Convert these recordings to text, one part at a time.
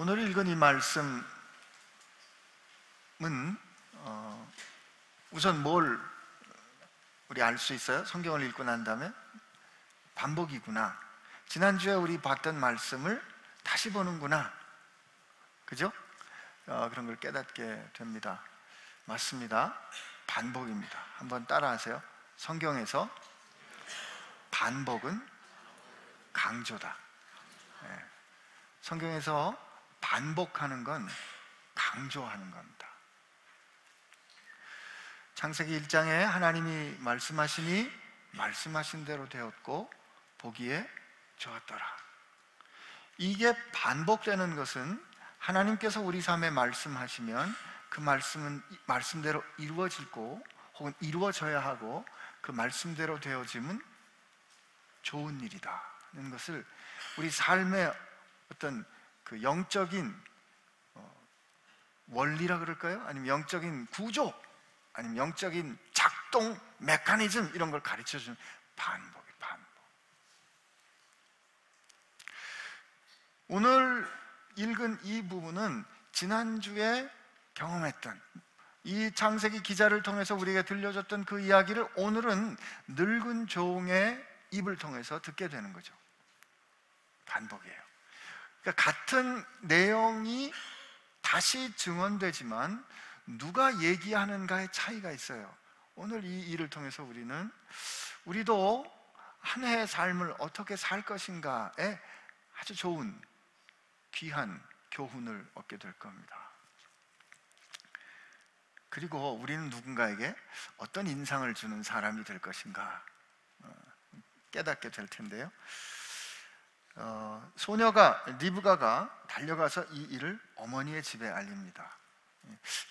오늘 읽은 이 말씀은 우선 뭘 우리 알 수 있어요? 성경을 읽고 난 다음에 반복이구나. 지난주에 우리 봤던 말씀을 다시 보는구나. 그죠? 그런 걸 깨닫게 됩니다. 맞습니다. 반복입니다. 한번 따라하세요. 성경에서 반복은 강조다. 네. 성경에서 반복하는 건 강조하는 겁니다. 창세기 1장에 하나님이 말씀하시니 말씀하신 대로 되었고 보기에 좋았더라. 이게 반복되는 것은 하나님께서 우리 삶에 말씀하시면 그 말씀은 말씀대로 이루어지고 혹은 이루어져야 하고 그 말씀대로 되어지면 좋은 일이다는 것을 우리 삶의 어떤 그 영적인 원리라 그럴까요? 아니면 영적인 구조, 아니면 영적인 작동 메커니즘, 이런 걸 가르쳐주는 반복. 오늘 읽은 이 부분은 지난주에 경험했던 이 창세기 기자를 통해서 우리에게 들려줬던 그 이야기를 오늘은 늙은 종의 입을 통해서 듣게 되는 거죠. 반복이에요. 그러니까 같은 내용이 다시 증언되지만 누가 얘기하는가의 차이가 있어요. 오늘 이 일을 통해서 우리도 한 해의 삶을 어떻게 살 것인가에 아주 좋은 귀한 교훈을 얻게 될 겁니다. 그리고 우리는 누군가에게 어떤 인상을 주는 사람이 될 것인가 깨닫게 될 텐데요. 소녀가 리브가가 달려가서 이 일을 어머니의 집에 알립니다.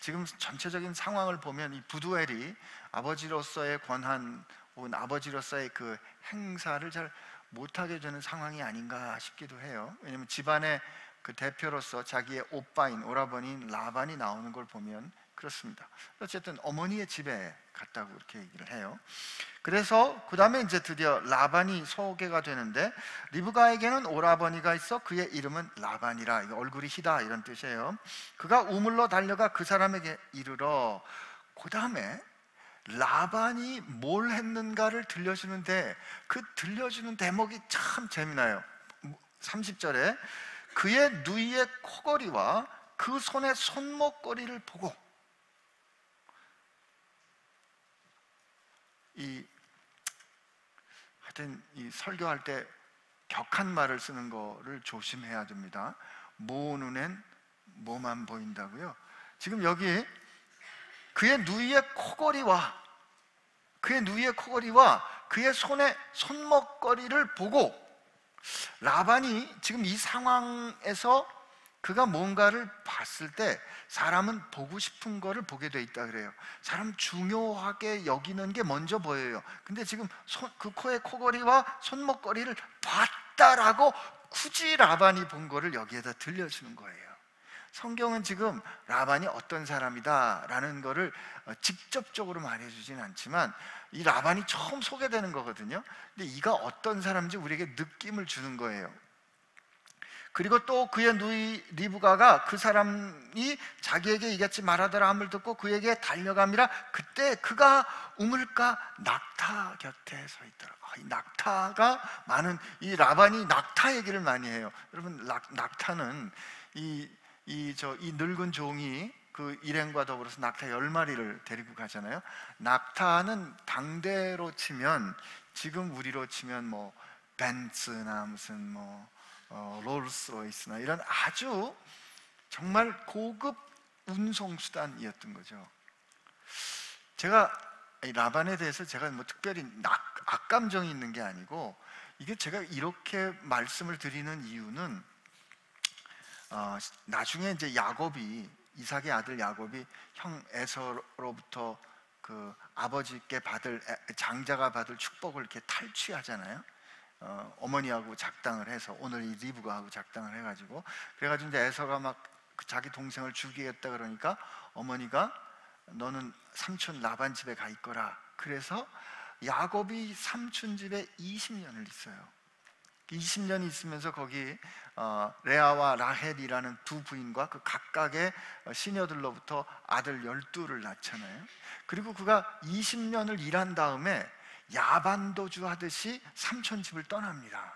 지금 전체적인 상황을 보면 이 부두엘이 아버지로서의 권한 혹은 아버지로서의 그 행사를 잘 못하게 되는 상황이 아닌가 싶기도 해요. 왜냐하면 집안의 그 대표로서 자기의 오빠인 오라버니인 라반이 나오는 걸 보면 그렇습니다. 어쨌든 어머니의 집에 갔다고 이렇게 얘기를 해요. 그래서 그 다음에 이제 드디어 라반이 소개가 되는데, 리브가에게는 오라버니가 있어 그의 이름은 라반이라, 이거 얼굴이 희다 이런 뜻이에요. 그가 우물로 달려가 그 사람에게 이르러, 그 다음에 라반이 뭘 했는가를 들려주는데 그 들려주는 대목이 참 재미나요. 30절에 그의 누이의 코걸이와 그 손의 손목걸이를 보고, 하여튼 이 설교할 때 격한 말을 쓰는 거를 조심해야 됩니다. 모 눈엔 뭐만 보인다고요? 지금 여기 그의 누이의 코걸이와 그의 손의 손목걸이를 보고, 라반이 지금 이 상황에서 그가 뭔가를 봤을 때 사람은 보고 싶은 거를 보게 돼 있다 그래요. 사람 중요하게 여기는 게 먼저 보여요. 근데 지금 그 코의 코걸이와 손목걸이를 봤다라고 굳이 라반이 본 거를 여기에다 들려주는 거예요. 성경은 지금 라반이 어떤 사람이다라는 거를 직접적으로 말해주진 않지만 이 라반이 처음 소개되는 거거든요. 근데 이가 어떤 사람인지 우리에게 느낌을 주는 거예요. 그리고 또 그의 누이 리브가가 그 사람이 자기에게 이같이 말하더라 함을 듣고 그에게 달려감이라, 그때 그가 우물가 낙타 곁에 서 있더라. 이 낙타가 많은, 이 라반이 낙타 얘기를 많이 해요. 여러분, 낙타는 이 늙은 종이 그 일행과 더불어서 낙타 10마리를 데리고 가잖아요. 낙타는 당대로 치면, 지금 우리로 치면 뭐 벤츠나 무슨 롤스로이스나 이런 아주 정말 고급 운송수단이었던 거죠. 제가 이 라반에 대해서 제가 뭐 특별히 악감정이 있는 게 아니고, 이게 제가 이렇게 말씀을 드리는 이유는 나중에 이제 이삭의 아들 야곱이 형 에서로부터 그 아버지께 장자가 받을 축복을 이렇게 탈취하잖아요. 어머니하고 작당을 해서, 오늘 이 리브가하고 작당을 해가지고, 그래가지고 이제 에서가 막 자기 동생을 죽이겠다 그러니까 어머니가 너는 삼촌 라반 집에 가 있거라. 그래서 야곱이 삼촌 집에 20년을 있어요. 20년이 있으면서 거기 레아와 라헬이라는 두 부인과 그 각각의 시녀들로부터 아들 12를 낳잖아요. 그리고 그가 20년을 일한 다음에 야반도주 하듯이 삼촌 집을 떠납니다.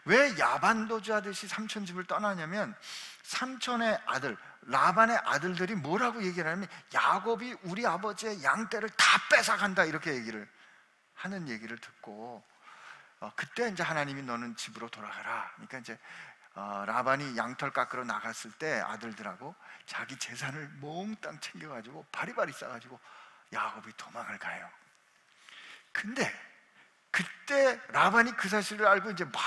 왜 야반도주 하듯이 삼촌 집을 떠나냐면, 삼촌의 아들 라반의 아들들이 뭐라고 얘기를 하냐면, 야곱이 우리 아버지의 양떼를 다 뺏어간다, 이렇게 얘기를 하는 얘기를 듣고, 그때 이제 하나님이 너는 집으로 돌아가라. 그러니까 이제 라반이 양털 깎으러 나갔을 때 아들들하고 자기 재산을 몽땅 챙겨가지고 바리바리 싸가지고 야곱이 도망을 가요. 근데 그때 라반이 그 사실을 알고 이제 막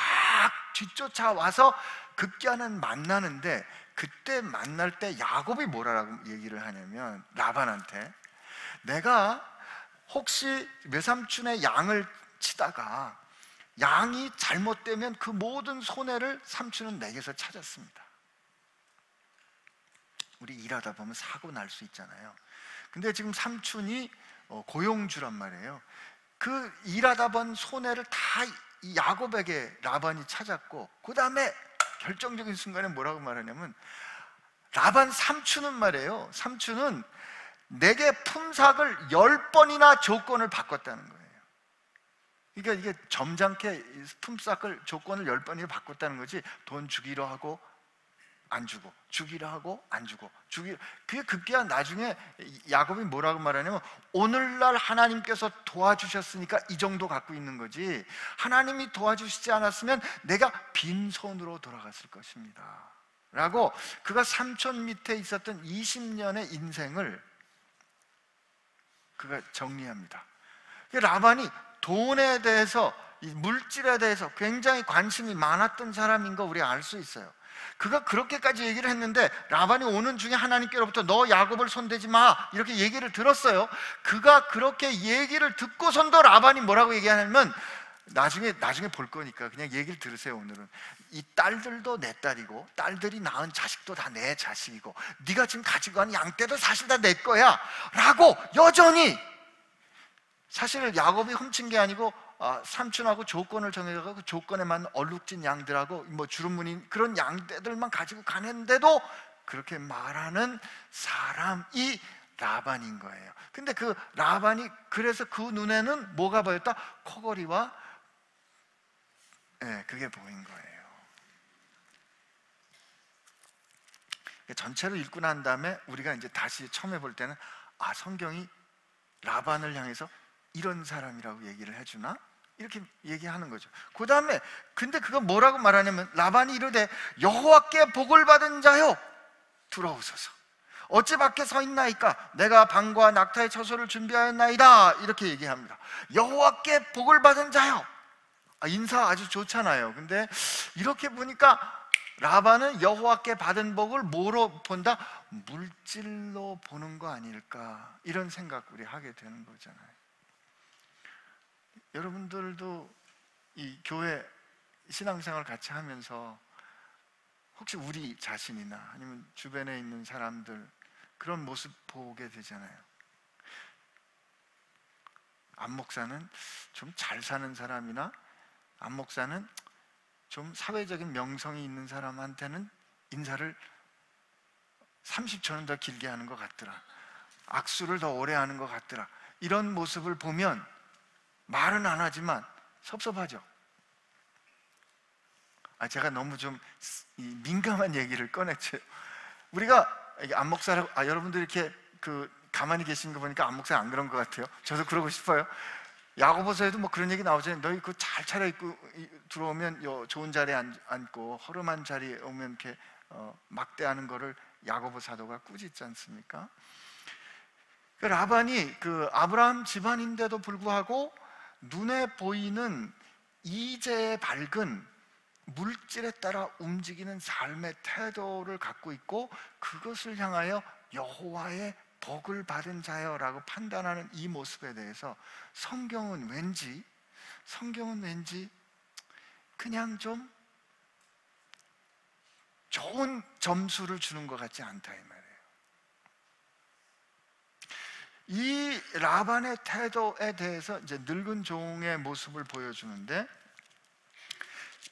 뒤쫓아와서 급기야는 만나는데, 그때 만날 때 야곱이 뭐라고 얘기를 하냐면, 라반한테 내가 혹시 외삼촌의 양을 치다가 양이 잘못되면 그 모든 손해를 삼촌은 내게서 찾았습니다. 우리 일하다 보면 사고 날 수 있잖아요. 근데 지금 삼촌이 고용주란 말이에요. 그 일하다 본 손해를 다 이 야곱에게 라반이 찾았고, 그 다음에 결정적인 순간에 뭐라고 말하냐면, 라반 삼촌은 말이에요, 삼촌은 내게 품삯을 10번이나 조건을 바꿨다는 거예요. 그러니까 이게 점잖게 품삯을 조건을 10번이나 바꿨다는 거지, 돈 주기로 하고 안 주고, 주기로 하고 안 주고, 그게 급기야 나중에 야곱이 뭐라고 말하냐면, 오늘날 하나님께서 도와주셨으니까 이 정도 갖고 있는 거지, 하나님이 도와주시지 않았으면 내가 빈손으로 돌아갔을 것입니다 라고, 그가 삼촌 밑에 있었던 20년의 인생을 그가 정리합니다. 라반이 돈에 대해서, 이 물질에 대해서 굉장히 관심이 많았던 사람인 거 우리가 알 수 있어요. 그가 그렇게까지 얘기를 했는데, 라반이 오는 중에 하나님께로부터 너 야곱을 손대지 마, 이렇게 얘기를 들었어요. 그가 그렇게 얘기를 듣고선도 라반이 뭐라고 얘기하냐면, 나중에 볼 거니까 그냥 얘기를 들으세요. 오늘은 이 딸들도 내 딸이고, 딸들이 낳은 자식도 다 내 자식이고, 네가 지금 가지고 가는 양떼도 사실 다 내 거야 라고 여전히, 사실 야곱이 훔친 게 아니고 삼촌하고 조건을 정해서 그 조건에 맞는 얼룩진 양들하고 뭐 주름무늬 그런 양떼들만 가지고 가는데도 그렇게 말하는 사람이 라반인 거예요. 근데 그 라반이, 그래서 그 눈에는 뭐가 보였다? 코골이와 그게 보인 거예요. 전체를 읽고 난 다음에 우리가 이제 다시 처음에 볼 때는, 성경이 라반을 향해서 이런 사람이라고 얘기를 해주나? 이렇게 얘기하는 거죠. 그 다음에 근데 그거 뭐라고 말하냐면, 라반이 이르되 여호와께 복을 받은 자여 들어오소서, 어찌 밖에 서 있나이까? 내가 방과 낙타의 처소를 준비하였나이다, 이렇게 얘기합니다. 여호와께 복을 받은 자여, 인사 아주 좋잖아요. 근데 이렇게 보니까 라반은 여호와께 받은 복을 뭐로 본다? 물질로 보는 거 아닐까, 이런 생각 우리 하게 되는 거잖아요. 여러분들도 이 교회 신앙생활 같이 하면서 혹시 우리 자신이나 아니면 주변에 있는 사람들 그런 모습 보게 되잖아요. 안 목사는 좀 잘 사는 사람이나, 안 목사는 좀 사회적인 명성이 있는 사람한테는 인사를 30초는 더 길게 하는 것 같더라, 악수를 더 오래 하는 것 같더라, 이런 모습을 보면 말은 안 하지만 섭섭하죠. 제가 너무 좀 민감한 얘기를 꺼냈죠. 우리가 안 목사라고, 여러분들 이렇게 가만히 계신 거 보니까 안 목사 안 그런 것 같아요. 저도 그러고 싶어요. 야고보서에도 뭐 그런 얘기 나오잖아요. 너희 그 잘 차려입고 들어오면 좋은 자리에 앉고, 허름한 자리에 오면 이렇게 막대하는 거를 야고보 사도가 꾸짖지 않습니까? 라반이 그 아브라함 집안인데도 불구하고 눈에 보이는 이제의 밝은 물질에 따라 움직이는 삶의 태도를 갖고 있고, 그것을 향하여 여호와의 복을 받은 자여라고 판단하는 이 모습에 대해서 성경은 왠지 그냥 좀 좋은 점수를 주는 것 같지 않다, 이 말이에요. 이 라반의 태도에 대해서 이제 늙은 종의 모습을 보여주는데,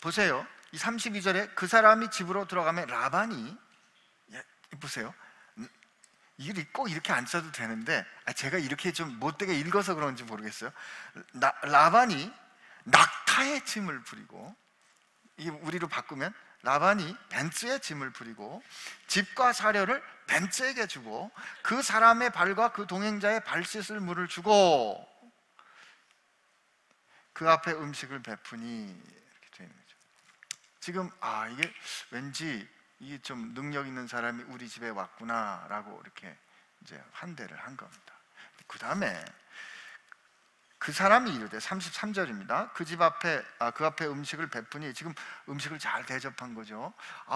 보세요. 이 32절에 그 사람이 집으로 들어가면 라반이, 보세요. 이게 꼭 이렇게 안 써도 되는데 제가 이렇게 좀 못되게 읽어서 그런지 모르겠어요. 라반이 낙타의 짐을 부리고, 이게 우리로 바꾸면 라반이 벤츠의 짐을 부리고 집과 사료를 벤츠에게 주고 그 사람의 발과 그 동행자의 발 씻을 물을 주고 그 앞에 음식을 베푸니, 이렇게 되어 있는 거죠. 지금 이게 왠지 이게 좀 능력 있는 사람이 우리 집에 왔구나라고 이렇게 이제 환대를 한 겁니다. 그 다음에 그 사람이 이르되, 33절입니다. 그 앞에 음식을 베푸니, 지금 음식을 잘 대접한 거죠.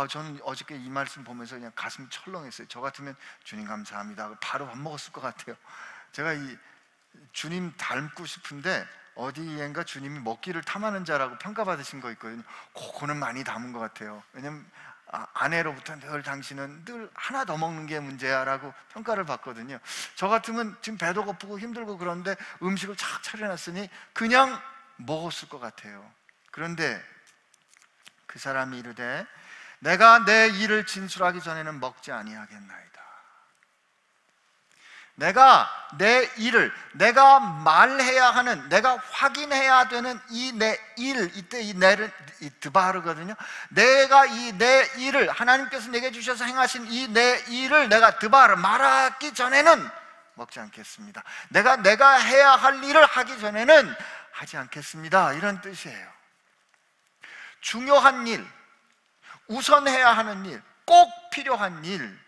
저는 어저께 이 말씀 보면서 그냥 가슴이 철렁했어요. 저 같으면 주님 감사합니다, 바로 밥 먹었을 것 같아요. 제가 이 주님 닮고 싶은데 어디엔가 주님이 먹기를 탐하는 자라고 평가받으신 거 있거든요. 그거는 많이 닮은 것 같아요. 왜냐면 아내로부터 늘 당신은 늘 하나 더 먹는 게 문제야 라고 평가를 받거든요. 저 같으면 지금 배도 고프고 힘들고 그런데 음식을 착 차려놨으니 그냥 먹었을 것 같아요. 그런데 그 사람이 이르되 내가 내 일을 진술하기 전에는 먹지 아니하겠나이다. 내가 내 일을, 내가 말해야 하는, 내가 확인해야 되는 이 내 일, 이때 이 내를 드바르거든요. 내가 이 내 일을, 하나님께서 내게 주셔서 행하신 이 내 일을 내가 드바르, 말하기 전에는 먹지 않겠습니다. 내가 해야 할 일을 하기 전에는 하지 않겠습니다, 이런 뜻이에요. 중요한 일, 우선해야 하는 일, 꼭 필요한 일,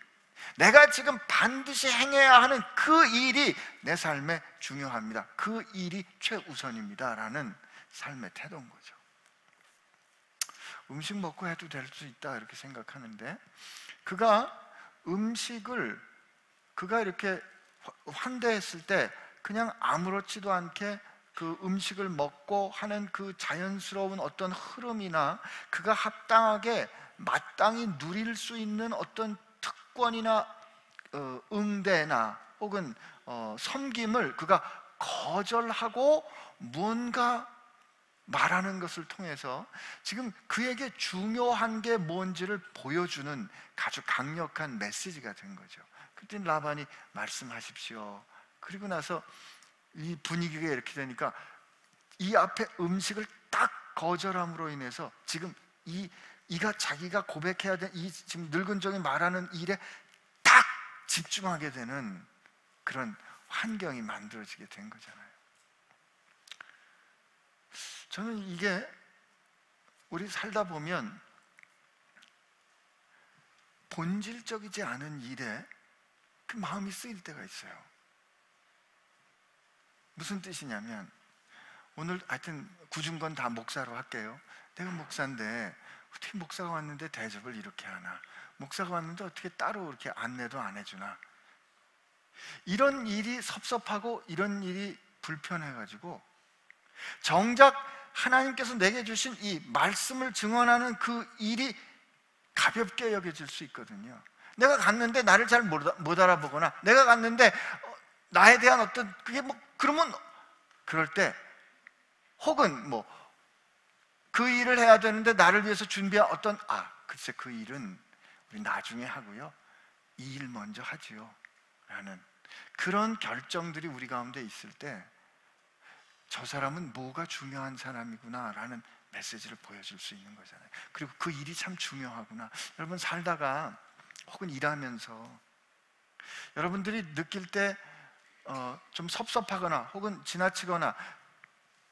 내가 지금 반드시 행해야 하는 그 일이 내 삶에 중요합니다. 그 일이 최우선입니다 라는 삶의 태도인 거죠. 음식 먹고 해도 될 수 있다 이렇게 생각하는데, 그가 이렇게 환대했을 때 그냥 아무렇지도 않게 그 음식을 먹고 하는 그 자연스러운 어떤 흐름이나 그가 합당하게 마땅히 누릴 수 있는 어떤 특권이나 응대나 혹은 섬김을 그가 거절하고 뭔가 말하는 것을 통해서 지금 그에게 중요한 게 뭔지를 보여주는 아주 강력한 메시지가 된 거죠. 그때 라반이 말씀하십시오. 그리고 나서 이 분위기가 이렇게 되니까 이 앞에 음식을 딱 거절함으로 인해서 지금 이가 자기가 고백해야 될 이 지금 늙은 종이 말하는 일에 딱 집중하게 되는 그런 환경이 만들어지게 된 거잖아요. 저는 이게 우리 살다 보면 본질적이지 않은 일에 그 마음이 쓰일 때가 있어요. 무슨 뜻이냐면, 오늘 하여튼 굳은 건 다 목사로 할게요. 내가 목사인데 어떻게 목사가 왔는데 대접을 이렇게 하나, 목사가 왔는데 어떻게 따로 이렇게 안내도 안 해주나, 이런 일이 섭섭하고 이런 일이 불편해가지고 정작 하나님께서 내게 주신 이 말씀을 증언하는 그 일이 가볍게 여겨질 수 있거든요. 내가 갔는데 나를 잘 못 알아보거나, 내가 갔는데 나에 대한 어떤 그게 그러면 그럴 때, 혹은 그 일을 해야 되는데 나를 위해서 준비한 어떤 글쎄 그 일은 우리 나중에 하고요, 이 일 먼저 하지요 라는 그런 결정들이 우리 가운데 있을 때, 저 사람은 뭐가 중요한 사람이구나 라는 메시지를 보여줄 수 있는 거잖아요. 그리고 그 일이 참 중요하구나. 여러분 살다가 혹은 일하면서 여러분들이 느낄 때 좀 섭섭하거나 혹은 지나치거나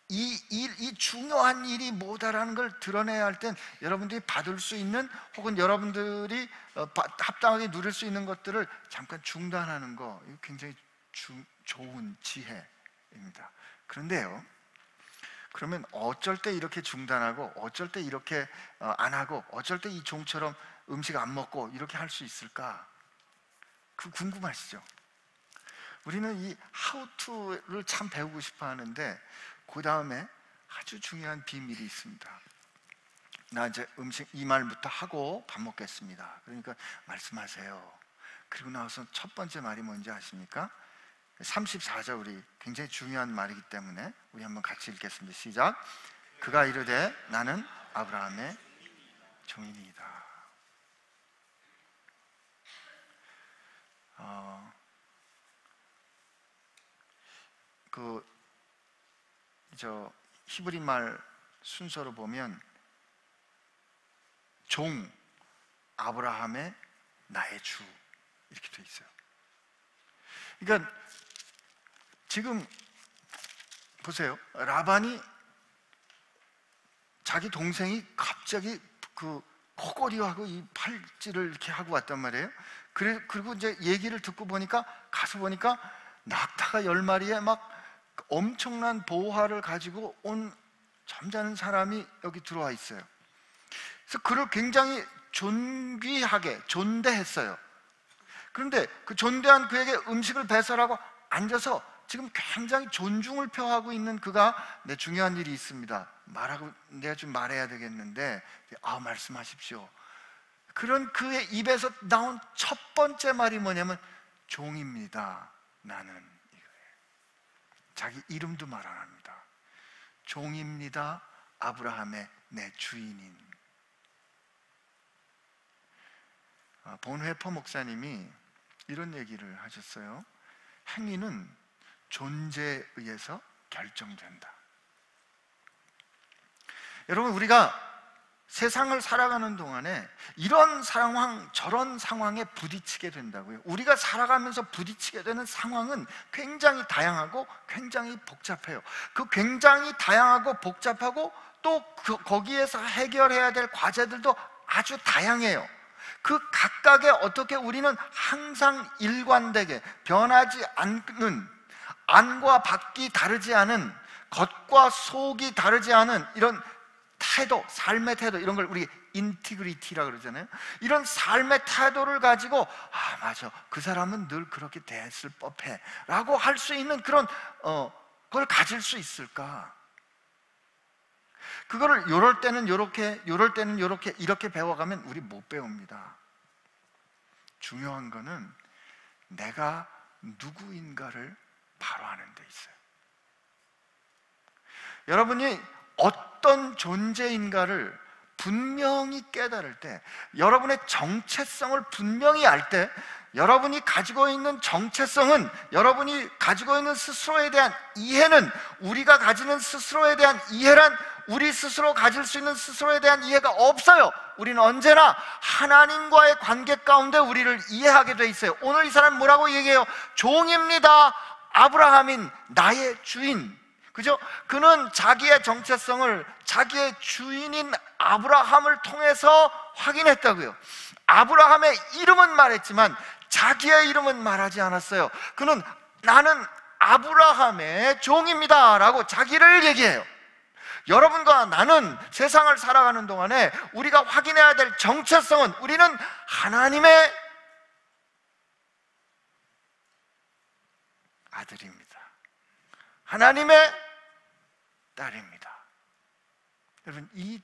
이 중요한 일이 뭐다라는 걸 드러내야 할 땐 여러분들이 받을 수 있는 혹은 여러분들이 합당하게 누릴 수 있는 것들을 잠깐 중단하는 거, 이거 굉장히 좋은 지혜입니다. 그런데요, 그러면 어쩔 때 이렇게 중단하고 어쩔 때 이렇게 안 하고 어쩔 때 이 종처럼 음식 안 먹고 이렇게 할 수 있을까? 그거 궁금하시죠? 우리는 이 how to를 참 배우고 싶어 하는데 그 다음에 아주 중요한 비밀이 있습니다. 나 이제 음식 이 말부터 하고 밥 먹겠습니다. 그러니까 말씀하세요. 그리고 나서 첫 번째 말이 뭔지 아십니까? 34절, 우리 굉장히 중요한 말이기 때문에 우리 한번 같이 읽겠습니다. 시작. 그가 이르되 나는 아브라함의 종이니이다. 히브리 말 순서로 보면 종 아브라함의 나의 주 이렇게 돼 있어요. 그러니까 지금 보세요. 라반이 자기 동생이 갑자기 그 코골이하고 이 팔찌를 이렇게 하고 왔단 말이에요. 그리고 이제 얘기를 듣고 보니까 가서 보니까 낙타가 10마리에 막 엄청난 보화를 가지고 온 잠자는 사람이 여기 들어와 있어요. 그래서 그를 굉장히 존귀하게 존대했어요. 그런데 그 존대한 그에게 음식을 배설하고 앉아서 지금 굉장히 존중을 표하고 있는 그가 내 중요한 일이 있습니다. 내가 좀 말해야 되겠는데 말씀하십시오. 그런 그의 입에서 나온 첫 번째 말이 뭐냐면 종입니다. 나는 이거예요. 자기 이름도 말 안 합니다. 종입니다. 아브라함의 내 주인인. 본회퍼 목사님이 이런 얘기를 하셨어요. 행위는 존재에 의해서 결정된다. 여러분, 우리가 세상을 살아가는 동안에 이런 상황 저런 상황에 부딪히게 된다고요. 우리가 살아가면서 부딪히게 되는 상황은 굉장히 다양하고 굉장히 복잡해요. 그 굉장히 다양하고 복잡하고 또 거기에서 해결해야 될 과제들도 아주 다양해요. 그 각각에 어떻게 우리는 항상 일관되게 변하지 않는, 안과 밖이 다르지 않은, 겉과 속이 다르지 않은 이런 태도, 삶의 태도, 이런 걸 우리 인티그리티라고 그러잖아요. 이런 삶의 태도를 가지고 맞아, 그 사람은 늘 그렇게 대했을 법해 라고 할 수 있는 그런 걸 가질 수 있을까? 그거를 요럴 때는 요렇게, 요럴 때는 요렇게, 이렇게 배워가면 우리 못 배웁니다. 중요한 거는 내가 누구인가를 바로 아는 데 있어요. 여러분이 어떤 존재인가를 분명히 깨달을 때, 여러분의 정체성을 분명히 알 때, 여러분이 가지고 있는 정체성은, 여러분이 가지고 있는 스스로에 대한 이해는, 우리가 가지는 스스로에 대한 이해란 우리 스스로 가질 수 있는 스스로에 대한 이해가 없어요. 우리는 언제나 하나님과의 관계 가운데 우리를 이해하게 돼 있어요. 오늘 이 사람 뭐라고 얘기해요? 종입니다. 아브라함인 나의 주인. 그죠? 그는 자기의 정체성을 자기의 주인인 아브라함을 통해서 확인했다고요. 아브라함의 이름은 말했지만 자기의 이름은 말하지 않았어요. 그는 나는 아브라함의 종입니다 라고 자기를 얘기해요. 여러분과 나는 세상을 살아가는 동안에 우리가 확인해야 될 정체성은, 우리는 하나님의 아들입니다. 하나님의 딸입니다. 여러분, 이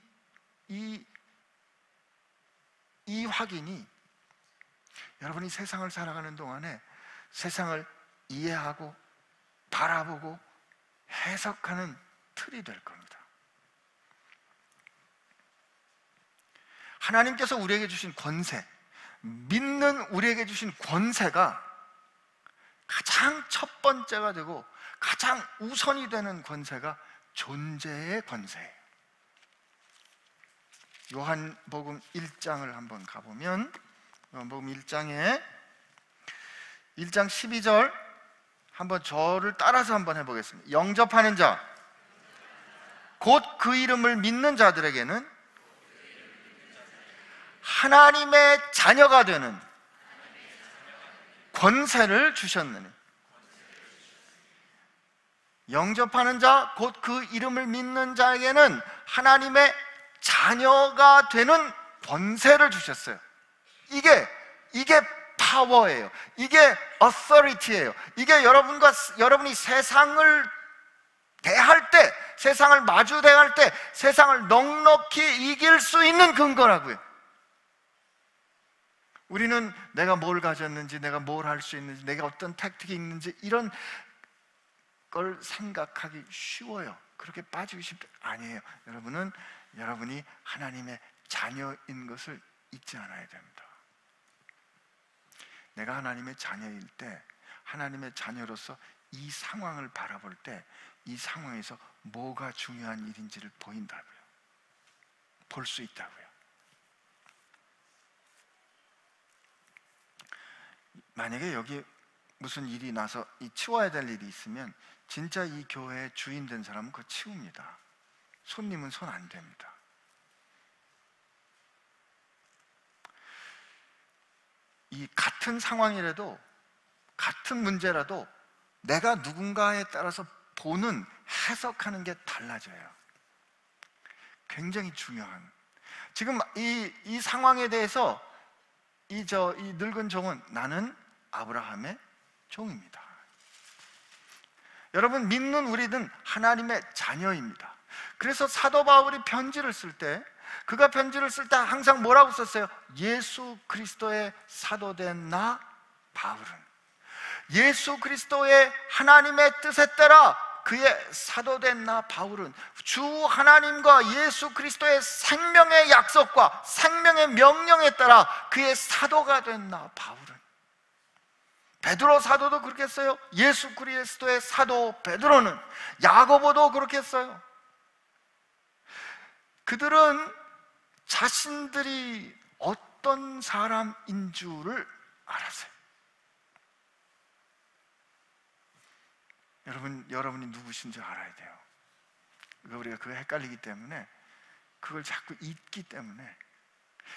확인이 여러분이 세상을 살아가는 동안에 세상을 이해하고 바라보고 해석하는 틀이 될 겁니다. 하나님께서 우리에게 주신 권세, 믿는 우리에게 주신 권세가 가장 첫 번째가 되고 가장 우선이 되는 권세가 존재의 권세예요. 요한복음 1장을 한번 가보면, 요한복음 1장 12절 한번 저를 따라서 한번 해보겠습니다. 영접하는 자, 곧 그 이름을 믿는 자들에게는 하나님의 자녀가 되는 권세를 주셨느니. 영접하는 자, 곧 그 이름을 믿는 자에게는 하나님의 자녀가 되는 권세를 주셨어요. 이게 파워예요. 이게 authority예요. 이게 여러분이 세상을 대할 때, 세상을 마주 대할 때 세상을 넉넉히 이길 수 있는 근거라고요. 우리는 내가 뭘 가졌는지, 내가 뭘 할 수 있는지, 내가 어떤 택틱이 있는지 이런 걸 생각하기 쉬워요. 그렇게 빠지기 쉽지 아니에요. 여러분은 여러분이 하나님의 자녀인 것을 잊지 않아야 됩니다. 내가 하나님의 자녀일 때, 하나님의 자녀로서 이 상황을 바라볼 때 이 상황에서 뭐가 중요한 일인지를 보인다고요. 볼 수 있다고요. 만약에 여기 무슨 일이 나서 이 치워야 될 일이 있으면 진짜 이 교회의 주인 된 사람은 그거 치웁니다. 손님은 손 안 댑니다. 이 같은 상황이라도, 같은 문제라도 내가 누군가에 따라서 보는, 해석하는 게 달라져요. 굉장히 중요한. 지금 이 상황에 대해서 이 늙은 종은 나는 아브라함의 종입니다. 여러분, 믿는 우리는 하나님의 자녀입니다. 그래서 사도 바울이 편지를 쓸 때, 그가 편지를 쓸 때 항상 뭐라고 썼어요? 예수 그리스도의 사도된 나 바울은, 예수 그리스도의 하나님의 뜻에 따라 그의 사도된 나 바울은 주 하나님과 예수 그리스도의 생명의 약속과 생명의 명령에 따라 그의 사도가 된 나 바울은, 베드로 사도도 그렇게 했어요. 예수 그리스도의 사도 베드로는, 야고보도 그렇게 했어요. 그들은 자신들이 어떤 사람인 줄을 알았어요. 여러분이 누구신지 알아야 돼요. 우리가 그거 헷갈리기 때문에, 그걸 자꾸 잊기 때문에,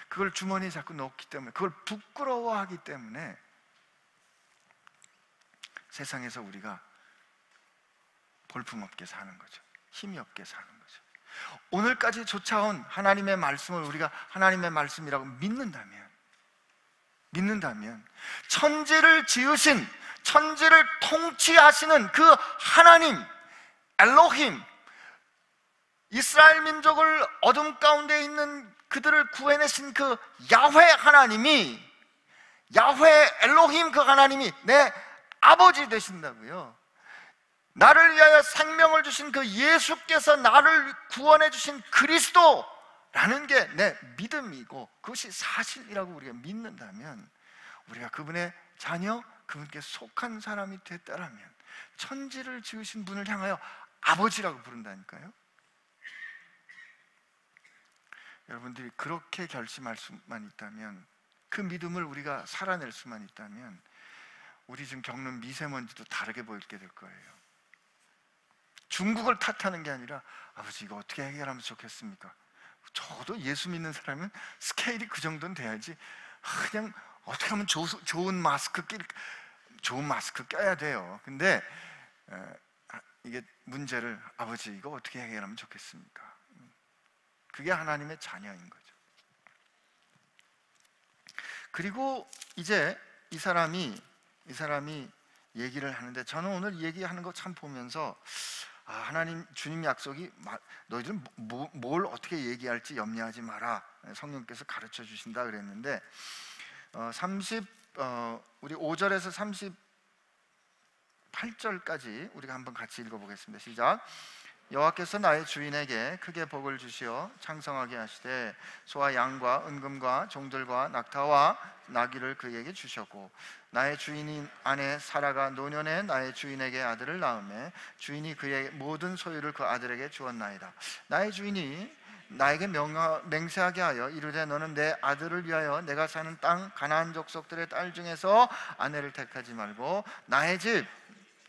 그걸 주머니에 자꾸 넣기 때문에, 그걸 부끄러워하기 때문에 세상에서 우리가 볼품없게 사는 거죠. 힘이 없게 사는 거죠. 오늘까지 쫓아온 하나님의 말씀을 우리가 하나님의 말씀이라고 믿는다면 천지를 지으신, 천지를 통치하시는 그 하나님 엘로힘, 이스라엘 민족을 어둠 가운데 있는 그들을 구해내신 그 야훼 하나님이, 야훼 엘로힘 그 하나님이 내 아버지 되신다고요. 나를 위하여 생명을 주신 그 예수께서 나를 구원해 주신 그리스도라는 게 내 믿음이고, 그것이 사실이라고 우리가 믿는다면, 우리가 그분의 자녀, 그분께 속한 사람이 됐다라면 천지를 지으신 분을 향하여 아버지라고 부른다니까요. 여러분들이 그렇게 결심할 수만 있다면, 그 믿음을 우리가 살아낼 수만 있다면, 우리 지금 겪는 미세먼지도 다르게 보이게 될 거예요. 중국을 탓하는 게 아니라, 아버지 이거 어떻게 해결하면 좋겠습니까? 저도 예수 믿는 사람은 스케일이 그 정도는 돼야지, 그냥 어떻게 하면 좋은 마스크 껴야 돼요. 근데 이게 문제를, 아버지 이거 어떻게 해결하면 좋겠습니까? 그게 하나님의 자녀인 거죠. 그리고 이제 이 사람이 얘기를 하는데, 저는 오늘 얘기하는 거 참 보면서, 하나님, 주님 약속이 너희들은 뭘 어떻게 얘기할지 염려하지 마라, 성령께서 가르쳐 주신다 그랬는데, 우리 5절에서 38절까지 우리가 한번 같이 읽어보겠습니다. 시작. 여호와께서 나의 주인에게 크게 복을 주시어 창성하게 하시되 소와 양과 은금과 종들과 낙타와 나귀를 그에게 주셨고, 나의 주인인 아내 사라가 노년에 나의 주인에게 아들을 낳음에 주인이 그의 모든 소유를 그 아들에게 주었나이다. 나의 주인이 나에게 맹세하게 하여 이르되 너는 내 아들을 위하여 내가 사는 땅 가나안 족속들의 딸 중에서 아내를 택하지 말고 나의 집,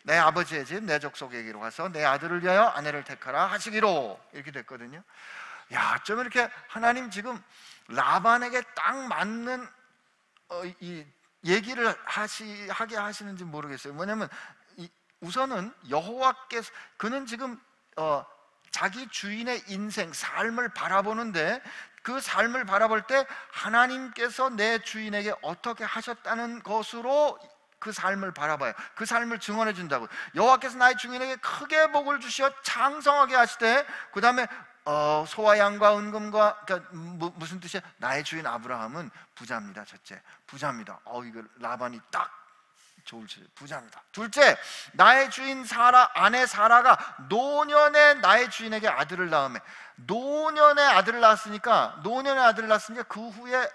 내 아버지의 집, 내 족속에게로 가서 내 아들을 위하여 아내를 택하라 하시기로, 이렇게 됐거든요. 야, 좀 이렇게 하나님 지금 라반에게 딱 맞는 이 얘기를 하게 하시는지 모르겠어요. 뭐냐면 우선은 여호와께서, 그는 지금 자기 주인의 인생, 삶을 바라보는데, 그 삶을 바라볼 때 하나님께서 내 주인에게 어떻게 하셨다는 것으로 그 삶을 바라봐요. 그 삶을 증언해 준다고. 여호와께서 나의 주인에게 크게 복을 주시어 창성하게 하시되, 그 다음에 소와 양과 은금과, 그러니까 무슨 뜻이야? 나의 주인 아브라함은 부자입니다. 첫째, 부자입니다. 이거 라반이 딱 좋을지 부자입니다. 둘째, 나의 주인 사라, 아내 사라가 노년에 나의 주인에게 아들을 낳으며, 노년에 아들을 낳았으니까 그 후에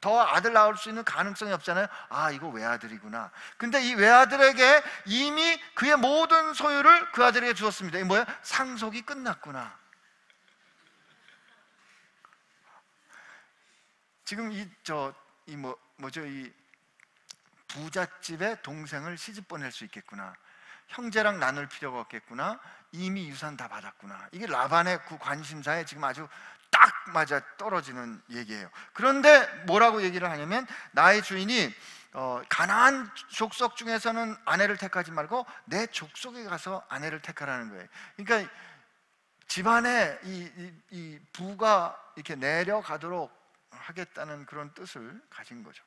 더 아들 낳을 수 있는 가능성이 없잖아요. 아, 이거 외아들이구나. 근데 이 외아들에게 이미 그의 모든 소유를 그 아들에게 주었습니다. 이게 뭐예요? 상속이 끝났구나. 지금 이 부잣집의 동생을 시집 보낼 수 있겠구나. 형제랑 나눌 필요가 없겠구나. 이미 유산 다 받았구나. 이게 라반의 그 관심사에 지금 아주 딱 맞아 떨어지는 얘기예요. 그런데 뭐라고 얘기를 하냐면, 나의 주인이 가나안 족속 중에서는 아내를 택하지 말고 내 족속에 가서 아내를 택하라는 거예요. 그러니까 집안에 이 부가 이렇게 내려가도록 하겠다는 그런 뜻을 가진 거죠.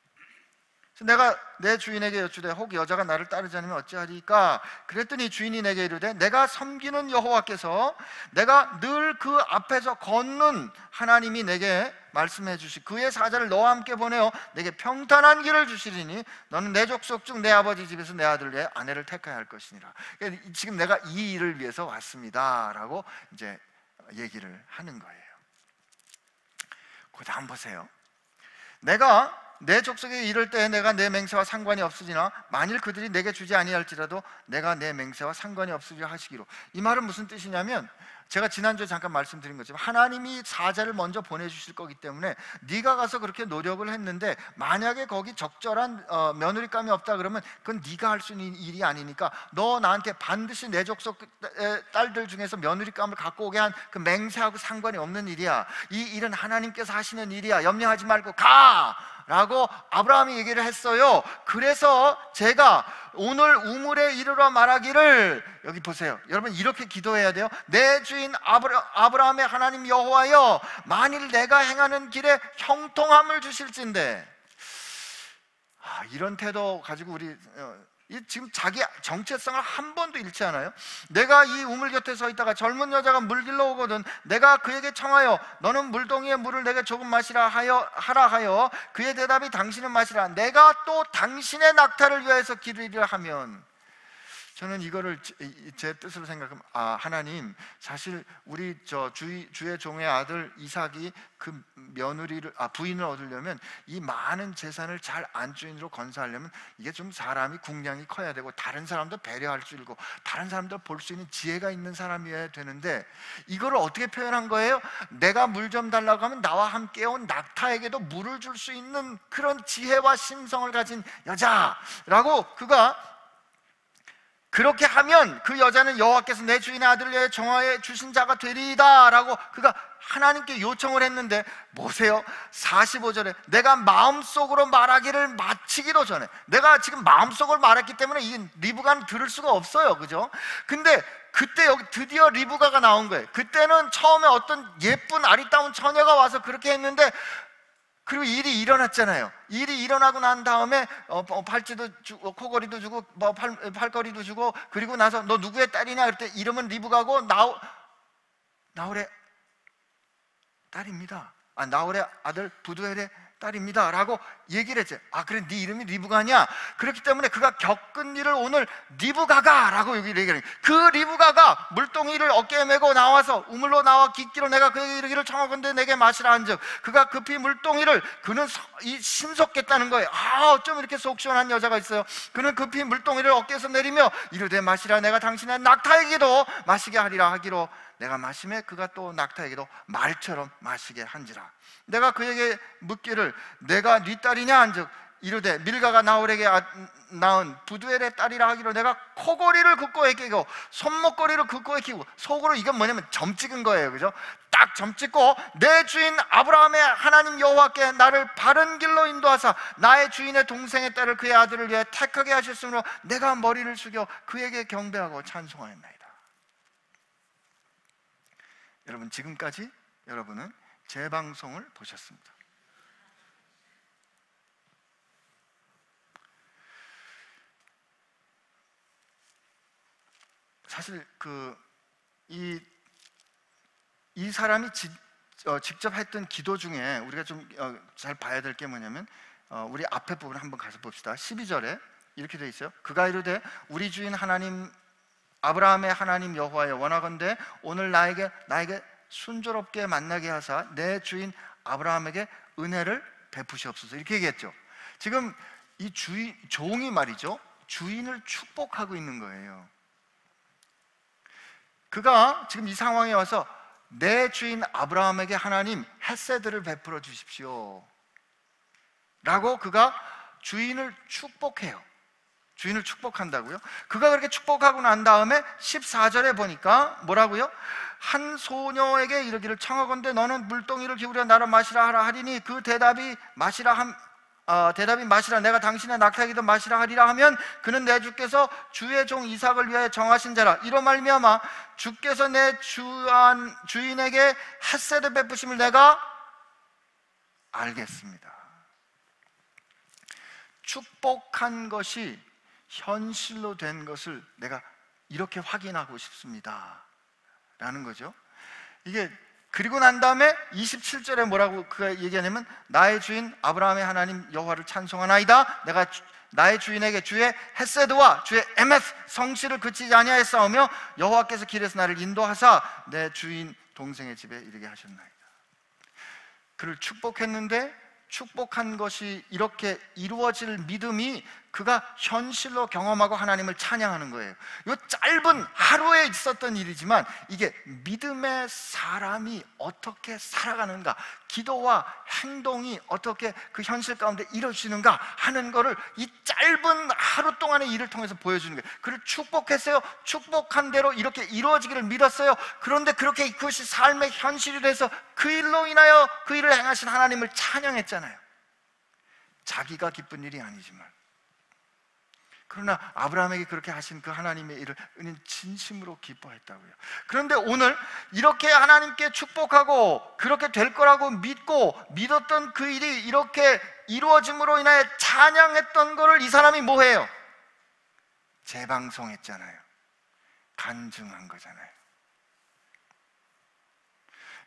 내가 내 주인에게 여쭈되 혹 여자가 나를 따르지 않으면 어찌하리까? 그랬더니 주인이 내게 이르되 내가 섬기는 여호와께서 내가 늘 그 앞에서 걷는 하나님이 내게 말씀해 주시 그의 사자를 너와 함께 보내어 내게 평탄한 길을 주시리니 너는 내 족속 중 내 아버지 집에서 내 아들을 위해 아내를 택해야 할 것이니라. 그러니까 지금 내가 이 일을 위해서 왔습니다 라고 이제 얘기를 하는 거예요. 그 다음 보세요. 내가 내 족속에 이를 때 내가 내 맹세와 상관이 없으리나 만일 그들이 내게 주지 아니할지라도 내가 내 맹세와 상관이 없으리라 하시기로. 이 말은 무슨 뜻이냐면, 제가 지난주에 잠깐 말씀드린 것처럼 하나님이 사자를 먼저 보내주실 거기 때문에 네가 가서 그렇게 노력을 했는데 만약에 거기 적절한 며느리감이 없다 그러면 그건 네가 할 수 있는 일이 아니니까 너 나한테 반드시 내 족속 딸들 중에서 며느리감을 갖고 오게 한 그 맹세하고 상관이 없는 일이야. 이 일은 하나님께서 하시는 일이야. 염려하지 말고 가! 라고 아브라함이 얘기를 했어요. 그래서 제가 오늘 우물에 이르러 말하기를, 여기 보세요. 여러분 이렇게 기도해야 돼요. 내 주인 아브라함의 하나님 여호와여, 만일 내가 행하는 길에 형통함을 주실진데. 이런 태도 가지고 우리 지금 자기 정체성을 한 번도 잃지 않아요. 내가 이 우물 곁에 서 있다가 젊은 여자가 물 길러 오거든 내가 그에게 청하여 너는 물동이의 물을 내게 조금 마시라 하라 하여 그의 대답이 당신은 마시라. 내가 또 당신의 낙타를 위하여서 기르리라 하면, 저는 이거를 제 뜻으로 생각하면, 하나님 사실 우리 주의 종의 아들 이삭이 그 며느리를 부인을 얻으려면 이 많은 재산을 잘 안주인으로 건사하려면 이게 좀 사람이 국량이 커야 되고 다른 사람도 배려할 줄 알고 다른 사람도 볼 수 있는 지혜가 있는 사람이어야 되는데, 이거를 어떻게 표현한 거예요? 내가 물 좀 달라고 하면 나와 함께 온 낙타에게도 물을 줄 수 있는 그런 지혜와 심성을 가진 여자라고, 그가 그렇게 하면 그 여자는 여호와께서 내 주인의 아들을 위해 정하여 주신 자가 되리이다 라고 그가 하나님께 요청을 했는데, 보세요. 45절에 내가 마음속으로 말하기를 마치기도 전에, 내가 지금 마음속으로 말했기 때문에 이 리브가는 들을 수가 없어요. 그죠? 근데 그때 여기 드디어 리브가가 나온 거예요. 그때는 처음에 어떤 예쁜 아리따운 처녀가 와서 그렇게 했는데, 그리고 일이 일어났잖아요. 일이 일어나고 난 다음에 팔찌도 주고 코걸이도 주고 팔걸이도 주고, 그리고 나서 너 누구의 딸이냐 그랬더니 이름은 리브가고 나홀의 딸입니다. 나홀의 아들 부두엘의 딸입니다 라고 얘기를 했죠. 그래 네 이름이 리브가냐? 그렇기 때문에 그가 겪은 일을 오늘 리브가가 라고 여기 얘기해요. 그 리브가가 물동이를 어깨에 메고 나와서 우물로 나와 깃기로 내가 그에게 이르기를 청하건대 내게 마시라 한즉 그가 급히 물동이를, 그는 신속했다는 거예요. 어쩜 이렇게 속 시원한 여자가 있어요. 그는 급히 물동이를 어깨에서 내리며 이르되 마시라. 내가 당신의 낙타에게도 마시게 하리라 하기로 내가 마시매 그가 또 낙타에게도 말처럼 마시게 한지라. 내가 그에게 묻기를 내가 네 딸이냐 한즉 이르되 밀가가 나홀에게 낳은 부두엘의 딸이라 하기로 내가 코걸이를 긋고에 끼고 손목걸이를 긋고에 끼고, 속으로 이건 뭐냐면 점 찍은 거예요. 그죠? 딱 점 찍고 내 주인 아브라함의 하나님 여호와께 나를 바른 길로 인도하사 나의 주인의 동생의 딸을 그의 아들을 위해 택하게 하셨으므로 내가 머리를 숙여 그에게 경배하고 찬송하였나이다. 여러분 지금까지 여러분은 제 방송을 보셨습니다. 사실 이 사람이 직접 했던 기도 중에 우리가 좀 잘 봐야 될 게 뭐냐면, 우리 앞에 부분을 한번 가서 봅시다. 12절에 이렇게 돼 있어요. 그가 이르되 우리 주인 하나님 아브라함의 하나님 여호와여 원하건대 오늘 나에게 순조롭게 만나게 하사 내 주인 아브라함에게 은혜를 베푸시옵소서. 이렇게 얘기했죠. 지금 이 종이 말이죠, 주인을 축복하고 있는 거예요. 그가 지금 이 상황에 와서 내 주인 아브라함에게 하나님 헤세드를 베풀어 주십시오 라고 그가 주인을 축복해요. 주인을 축복한다고요? 그가 그렇게 축복하고 난 다음에 14절에 보니까 뭐라고요? 한 소녀에게 이르기를 청하건대 너는 물동이를 기울여 나를 마시라 하라 하리니 그 대답이 마시라 내가 당신의 낙타기도 마시라 하리라 하면 그는 내 주께서 주의 종 이삭을 위하여 정하신 자라. 이로 말미암아 주께서 내 주인에게 헷세드 베푸심을 내가 알겠습니다. 축복한 것이 현실로 된 것을 내가 이렇게 확인하고 싶습니다 라는 거죠. 이게 그리고 난 다음에 27절에 뭐라고 그가 얘기하냐면 나의 주인 아브라함의 하나님 여호와를 찬송하나이다. 내가 나의 주인에게 주의 헷세드와 주의 에메스 성실을 그치지 아니하였사오며 여호와께서 길에서 나를 인도하사 내 주인 동생의 집에 이르게 하셨나이다. 그를 축복했는데 축복한 것이 이렇게 이루어질 믿음이 그가 현실로 경험하고 하나님을 찬양하는 거예요. 이 짧은 하루에 있었던 일이지만 이게 믿음의 사람이 어떻게 살아가는가, 기도와 행동이 어떻게 그 현실 가운데 이루어지는가 하는 거를 이 짧은 하루 동안의 일을 통해서 보여주는 거예요. 그를 축복했어요. 축복한 대로 이렇게 이루어지기를 믿었어요. 그런데 그렇게 그것이 삶의 현실이 돼서 그 일로 인하여 그 일을 행하신 하나님을 찬양했잖아요. 자기가 기쁜 일이 아니지만. 그러나 아브라함에게 그렇게 하신 그 하나님의 일을 은인 진심으로 기뻐했다고요. 그런데 오늘 이렇게 하나님께 축복하고 그렇게 될 거라고 믿었던 그 일이 이렇게 이루어짐으로 인하여 찬양했던 거를 이 사람이 뭐해요? 재방송했잖아요. 간증한 거잖아요.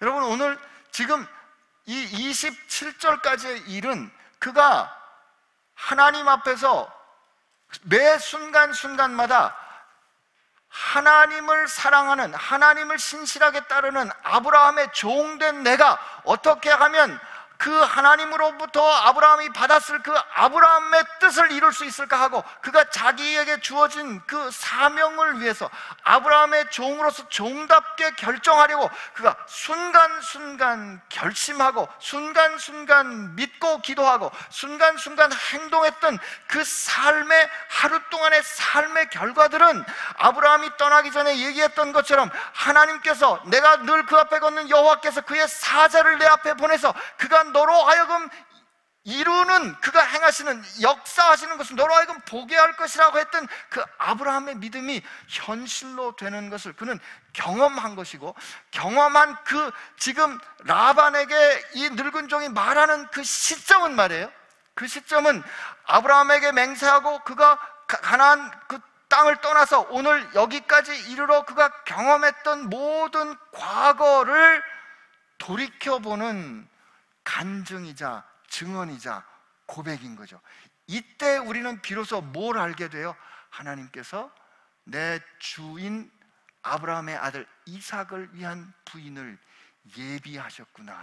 여러분, 오늘 지금 이 27절까지의 일은 그가 하나님 앞에서 매 순간순간마다 하나님을 사랑하는, 하나님을 신실하게 따르는 아브라함의 종된 내가 어떻게 하면 그 하나님으로부터 아브라함이 받았을 그 아브라함의 뜻을 이룰 수 있을까 하고, 그가 자기에게 주어진 그 사명을 위해서 아브라함의 종으로서 종답게 결정하려고 그가 순간순간 결심하고 순간순간 믿고 기도하고 순간순간 행동했던 그 삶의 하루 동안의 삶의 결과들은 아브라함이 떠나기 전에 얘기했던 것처럼 하나님께서, 내가 늘 그 앞에 걷는 여호와께서 그의 사자를 내 앞에 보내서 그가 너로 하여금 이루는, 그가 행하시는, 역사하시는 것을 너로 하여금 보게 할 것이라고 했던 그 아브라함의 믿음이 현실로 되는 것을 그는 경험한 것이고, 경험한 그 지금 라반에게 이 늙은 종이 말하는 그 시점은 말이에요, 그 시점은 아브라함에게 맹세하고 그가 가나안 그 땅을 떠나서 오늘 여기까지 이르러 그가 경험했던 모든 과거를 돌이켜보는 간증이자 증언이자 고백인 거죠. 이때 우리는 비로소 뭘 알게 돼요? 하나님께서 내 주인 아브라함의 아들 이삭을 위한 부인을 예비하셨구나를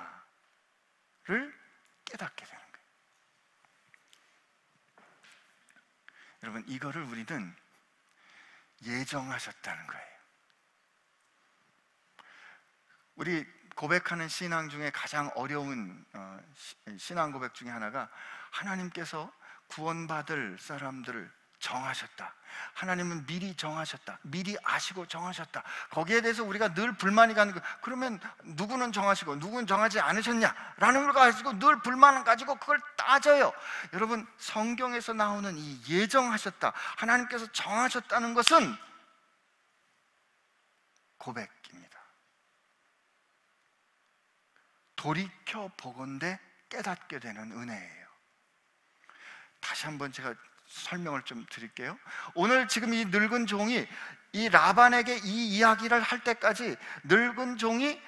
깨닫게 되는 거예요. 여러분, 이거를 우리는 예정하셨다는 거예요. 우리 고백하는 신앙 중에 가장 어려운 신앙 고백 중에 하나가 하나님께서 구원받을 사람들을 정하셨다, 하나님은 미리 정하셨다, 미리 아시고 정하셨다. 거기에 대해서 우리가 늘 불만이 가는 거, 그러면 누구는 정하시고 누구는 정하지 않으셨냐라는 걸 가지고 늘 불만을 가지고 그걸 따져요. 여러분, 성경에서 나오는 이 예정하셨다, 하나님께서 정하셨다는 것은 고백입니다. 돌이켜 보건대 깨닫게 되는 은혜예요. 다시 한번 제가 설명을 좀 드릴게요. 오늘 지금 이 늙은 종이 이 라반에게 이 이야기를 할 때까지, 늙은 종이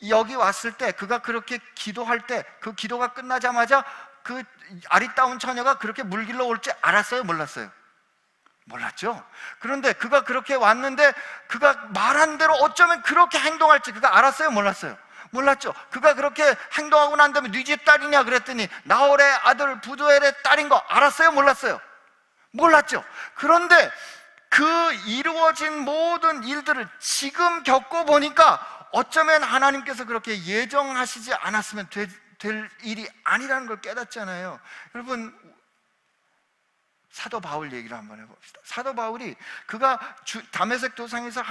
여기 왔을 때, 그가 그렇게 기도할 때, 그 기도가 끝나자마자 그 아리따운 처녀가 그렇게 물길로 올 줄 알았어요? 몰랐어요? 몰랐죠. 그런데 그가 그렇게 왔는데 그가 말한 대로 어쩌면 그렇게 행동할지 그가 알았어요? 몰랐어요? 몰랐죠. 그가 그렇게 행동하고 난 다음에 네 집 딸이냐 그랬더니 나홀의 아들 부두엘의 딸인 거 알았어요? 몰랐어요? 몰랐죠. 그런데 그 이루어진 모든 일들을 지금 겪어보니까 어쩌면 하나님께서 그렇게 예정하시지 않았으면 될 일이 아니라는 걸 깨닫잖아요. 여러분, 사도 바울 얘기를 한번 해봅시다. 사도 바울이 그가 다메섹 도상에서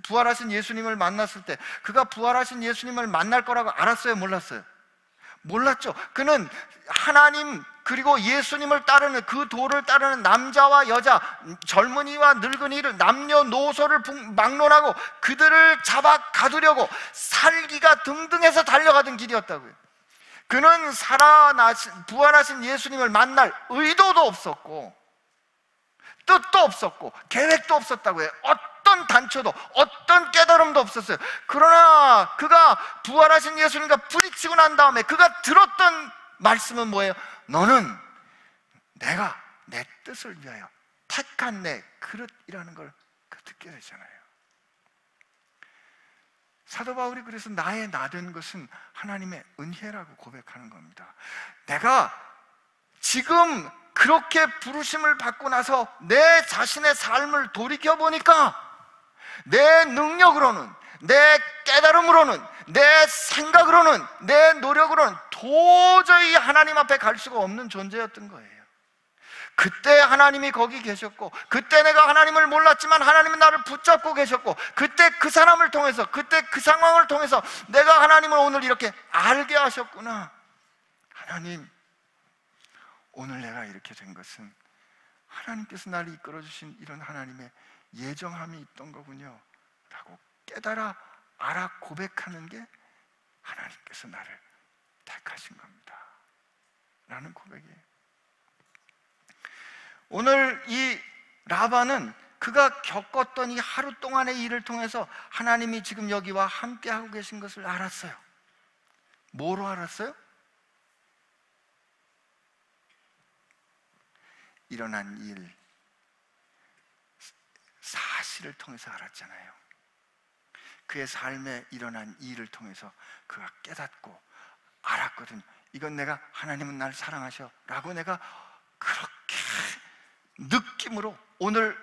부활하신 예수님을 만났을 때 그가 부활하신 예수님을 만날 거라고 알았어요? 몰랐어요? 몰랐죠. 그는 하나님 그리고 예수님을 따르는 그 도를 따르는 남자와 여자, 젊은이와 늙은이를 남녀노소를 막론하고 그들을 잡아 가두려고 살기가 등등해서 달려가던 길이었다고요. 그는 부활하신 예수님을 만날 의도도 없었고 뜻도 없었고 계획도 없었다고 해요. 어떤 단초도 어떤 깨달음도 없었어요. 그러나 그가 부활하신 예수님과 부딪히고 난 다음에 그가 들었던 말씀은 뭐예요? 너는 내가 내 뜻을 위하여 택한 내 그릇이라는 걸 듣게 되잖아요. 사도 바울이 그래서 나의 나 된 것은 하나님의 은혜라고 고백하는 겁니다. 내가 지금 그렇게 부르심을 받고 나서 내 자신의 삶을 돌이켜보니까 내 능력으로는, 내 깨달음으로는, 내 생각으로는, 내 노력으로는 도저히 하나님 앞에 갈 수가 없는 존재였던 거예요. 그때 하나님이 거기 계셨고, 그때 내가 하나님을 몰랐지만 하나님은 나를 붙잡고 계셨고, 그때 그 사람을 통해서, 그때 그 상황을 통해서 내가 하나님을 오늘 이렇게 알게 하셨구나. 하나님, 오늘 내가 이렇게 된 것은 하나님께서 나를 이끌어주신 이런 하나님의 예정함이 있던 거군요 라고 깨달아 알아 고백하는 게 하나님께서 나를 택하신 겁니다 라는 고백이에요. 오늘 이 라반은 그가 겪었던 이 하루 동안의 일을 통해서 하나님이 지금 여기와 함께 하고 계신 것을 알았어요. 뭐로 알았어요? 일어난 일, 사실을 통해서 알았잖아요. 그의 삶에 일어난 일을 통해서 그가 깨닫고 알았거든요. 이건 내가 하나님은 나를 사랑하셔 라고 내가 그렇게 느낌으로, 오늘